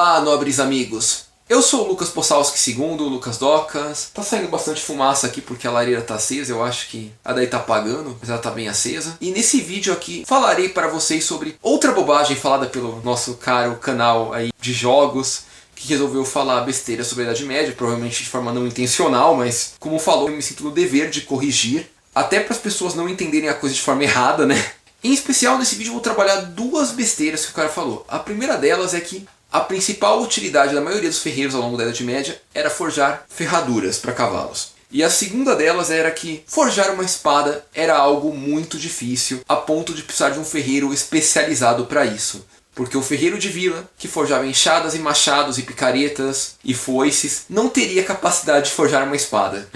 Olá, nobres amigos! Eu sou o Lucas Possalski II, Lucas Docas. Tá saindo bastante fumaça aqui porque a lareira tá acesa, eu acho que a daí tá apagando, mas ela tá bem acesa. E nesse vídeo aqui falarei para vocês sobre outra bobagem falada pelo nosso caro canal aí de jogos, que resolveu falar besteira sobre a Idade Média, provavelmente de forma não intencional, mas como falou, eu me sinto no dever de corrigir, até para as pessoas não entenderem a coisa de forma errada, né? Em especial nesse vídeo eu vou trabalhar duas besteiras que o cara falou. A primeira delas é que a principal utilidade da maioria dos ferreiros ao longo da Idade Média era forjar ferraduras para cavalos. E a segunda delas era que forjar uma espada era algo muito difícil, a ponto de precisar de um ferreiro especializado para isso. Porque o ferreiro de vila, que forjava enxadas e machados e picaretas e foices, não teria capacidade de forjar uma espada.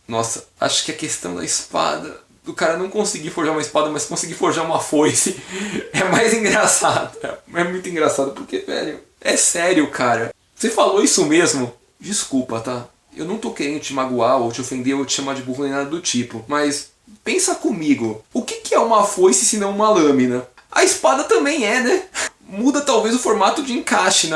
Nossa, acho que a questão da espada, do cara não conseguir forjar uma espada, mas conseguir forjar uma foice, é mais engraçado. É muito engraçado, porque, velho, é sério, cara. Você falou isso mesmo? Desculpa, tá? Eu não tô querendo te magoar, ou te ofender, ou te chamar de burro, nem nada do tipo. Mas, pensa comigo. O que é uma foice se não uma lâmina? A espada também é, né? Muda talvez o formato de encaixe.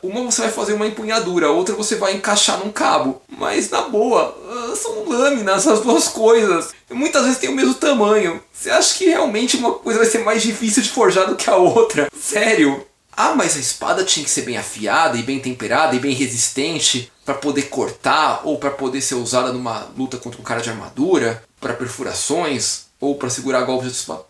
Uma você vai fazer uma empunhadura, a outra você vai encaixar num cabo. Mas na boa, são lâminas as duas coisas. E muitas vezes tem o mesmo tamanho. Você acha que realmente uma coisa vai ser mais difícil de forjar do que a outra? Sério? Ah, mas a espada tinha que ser bem afiada e bem temperada e bem resistente para poder cortar ou para poder ser usada numa luta contra um cara de armadura, para perfurações ou para segurar golpes de espada.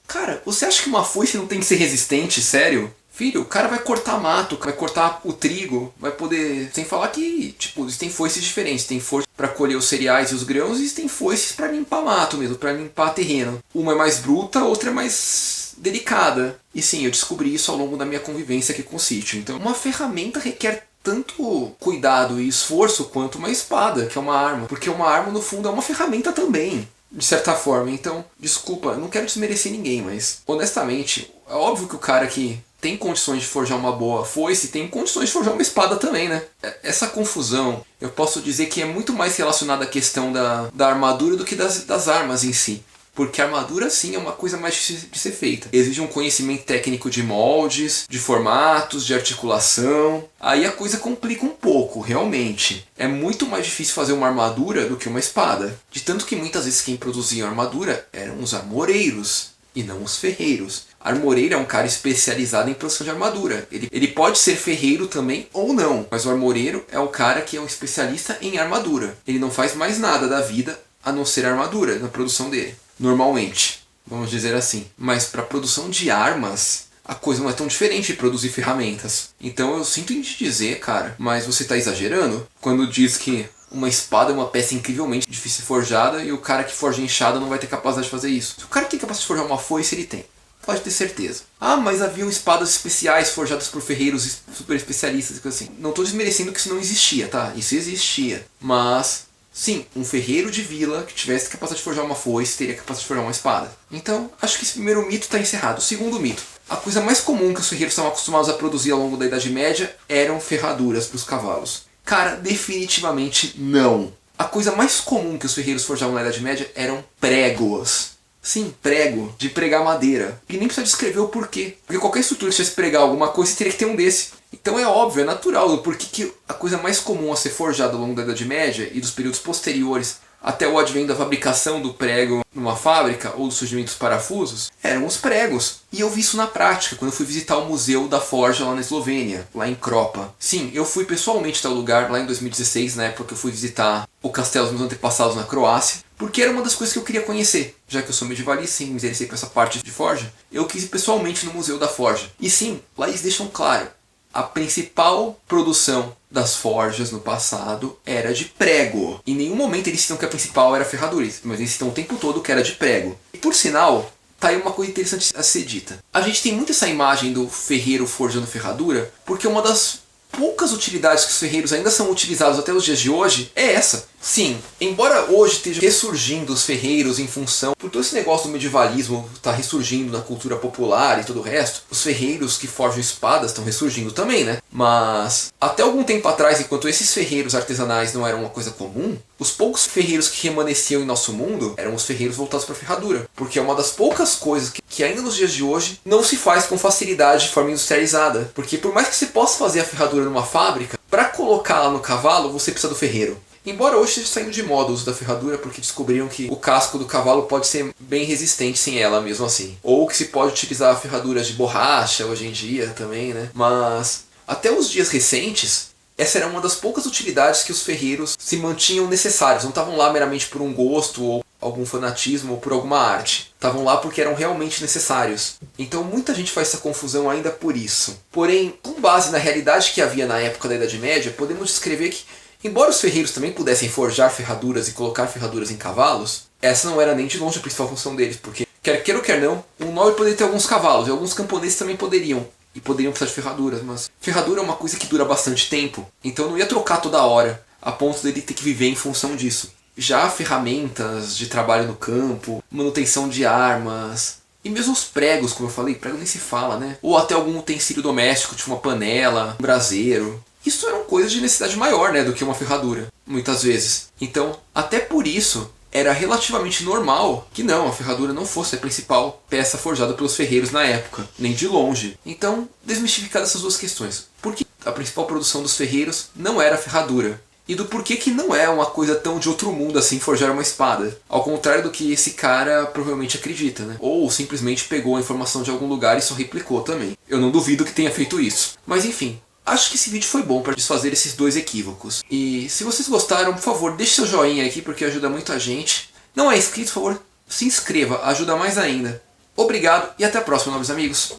Cara, você acha que uma foice não tem que ser resistente? Sério? Filho, o cara vai cortar mato, vai cortar o trigo, vai poder... Sem falar que, tipo, existem foices diferentes. Tem foice para colher os cereais e os grãos e existem foices para limpar mato mesmo, para limpar terreno. Uma é mais bruta, a outra é mais delicada. E sim, eu descobri isso ao longo da minha convivência aqui com o sítio. Então, uma ferramenta requer tanto cuidado e esforço quanto uma espada, que é uma arma. Porque uma arma, no fundo, é uma ferramenta também, de certa forma. Então, desculpa, eu não quero desmerecer ninguém, mas honestamente, é óbvio que o cara que tem condições de forjar uma boa foice tem condições de forjar uma espada também, né? Essa confusão, eu posso dizer que é muito mais relacionada à questão da armadura do que das armas em si. Porque a armadura, sim, é uma coisa mais difícil de ser feita. Exige um conhecimento técnico de moldes, de formatos, de articulação. Aí a coisa complica um pouco, realmente. É muito mais difícil fazer uma armadura do que uma espada. De tanto que muitas vezes quem produzia armadura eram os armoreiros e não os ferreiros. Armoreiro é um cara especializado em produção de armadura. Ele pode ser ferreiro também ou não. Mas o armoreiro é o cara que é um especialista em armadura. Ele não faz mais nada da vida a não ser armadura na produção dele. Normalmente, vamos dizer assim. Mas para a produção de armas, a coisa não é tão diferente de produzir ferramentas. Então eu sinto em te dizer, cara, mas você está exagerando quando diz que uma espada é uma peça incrivelmente difícil de forjada e o cara que forja enxada não vai ter capacidade de fazer isso. Se o cara tem capacidade de forjar uma foice, ele tem. Pode ter certeza. Ah, mas haviam espadas especiais forjadas por ferreiros super especialistas e coisa assim. Não estou desmerecendo que isso não existia, tá? Isso existia. Mas, sim, um ferreiro de vila que tivesse capacidade de forjar uma foice teria capacidade de forjar uma espada. Então, acho que esse primeiro mito está encerrado. O segundo mito. A coisa mais comum que os ferreiros estavam acostumados a produzir ao longo da Idade Média eram ferraduras para os cavalos. Cara, definitivamente não. A coisa mais comum que os ferreiros forjavam na Idade Média eram pregos. Sim, prego, de pregar madeira. E nem precisa descrever o porquê. Porque qualquer estrutura que tivesse pregar alguma coisa, você teria que ter um desse. Então é óbvio, é natural do porquê que a coisa mais comum a ser forjada ao longo da Idade Média e dos períodos posteriores até o advento da fabricação do prego numa fábrica ou do surgimento dos parafusos, eram os pregos. E eu vi isso na prática, quando eu fui visitar o Museu da Forja lá na Eslovênia, lá em Kropa. Sim, eu fui pessoalmente até o lugar lá em 2016, na época que eu fui visitar o castelo dos meus antepassados na Croácia, porque era uma das coisas que eu queria conhecer. Já que eu sou medievalista e me interessei por essa parte de forja, eu quis ir pessoalmente no Museu da Forja. E sim, lá eles deixam claro, a principal produção das forjas no passado era de prego. Em nenhum momento eles citam que a principal era ferradura, mas eles citam o tempo todo que era de prego. E por sinal, tá aí uma coisa interessante a ser dita. A gente tem muito essa imagem do ferreiro forjando ferradura, porque uma das poucas utilidades que os ferreiros ainda são utilizados até os dias de hoje é essa. Sim, embora hoje esteja ressurgindo os ferreiros em função por todo esse negócio do medievalismo tá ressurgindo na cultura popular e todo o resto, os ferreiros que forjam espadas estão ressurgindo também, né? Mas até algum tempo atrás, enquanto esses ferreiros artesanais não eram uma coisa comum, os poucos ferreiros que remanesciam em nosso mundo eram os ferreiros voltados para a ferradura, porque é uma das poucas coisas que ainda nos dias de hoje não se faz com facilidade de forma industrializada, porque por mais que você possa fazer a ferradura numa fábrica, para colocá-la no cavalo você precisa do ferreiro. Embora hoje esteja saindo de moda o uso da ferradura porque descobriram que o casco do cavalo pode ser bem resistente sem ela mesmo assim. Ou que se pode utilizar ferraduras de borracha hoje em dia também, né? Mas até os dias recentes, essa era uma das poucas utilidades que os ferreiros se mantinham necessários. Não estavam lá meramente por um gosto ou algum fanatismo ou por alguma arte. Estavam lá porque eram realmente necessários. Então muita gente faz essa confusão ainda por isso. Porém, com base na realidade que havia na época da Idade Média, podemos descrever que embora os ferreiros também pudessem forjar ferraduras e colocar ferraduras em cavalos, essa não era nem de longe a principal função deles, porque, quer queira ou quer não, um nobre poderia ter alguns cavalos, e alguns camponeses também poderiam, e poderiam precisar de ferraduras, mas ferradura é uma coisa que dura bastante tempo, então não ia trocar toda hora, a ponto dele ter que viver em função disso. Já ferramentas de trabalho no campo, manutenção de armas, e mesmo os pregos, como eu falei, prego nem se fala, né? Ou até algum utensílio doméstico, tipo uma panela, um braseiro. Isso eram coisas de necessidade maior, né, do que uma ferradura, muitas vezes. Então, até por isso, era relativamente normal que não, a ferradura não fosse a principal peça forjada pelos ferreiros na época, nem de longe. Então, desmistificadas essas duas questões. Por que a principal produção dos ferreiros não era a ferradura? E do porquê que não é uma coisa tão de outro mundo assim forjar uma espada. Ao contrário do que esse cara provavelmente acredita, né? Ou simplesmente pegou a informação de algum lugar e só replicou também. Eu não duvido que tenha feito isso. Mas enfim. Acho que esse vídeo foi bom para desfazer esses dois equívocos. E se vocês gostaram, por favor, deixe seu joinha aqui porque ajuda muito a gente. Não é inscrito, por favor, se inscreva, ajuda mais ainda. Obrigado e até a próxima, novos amigos.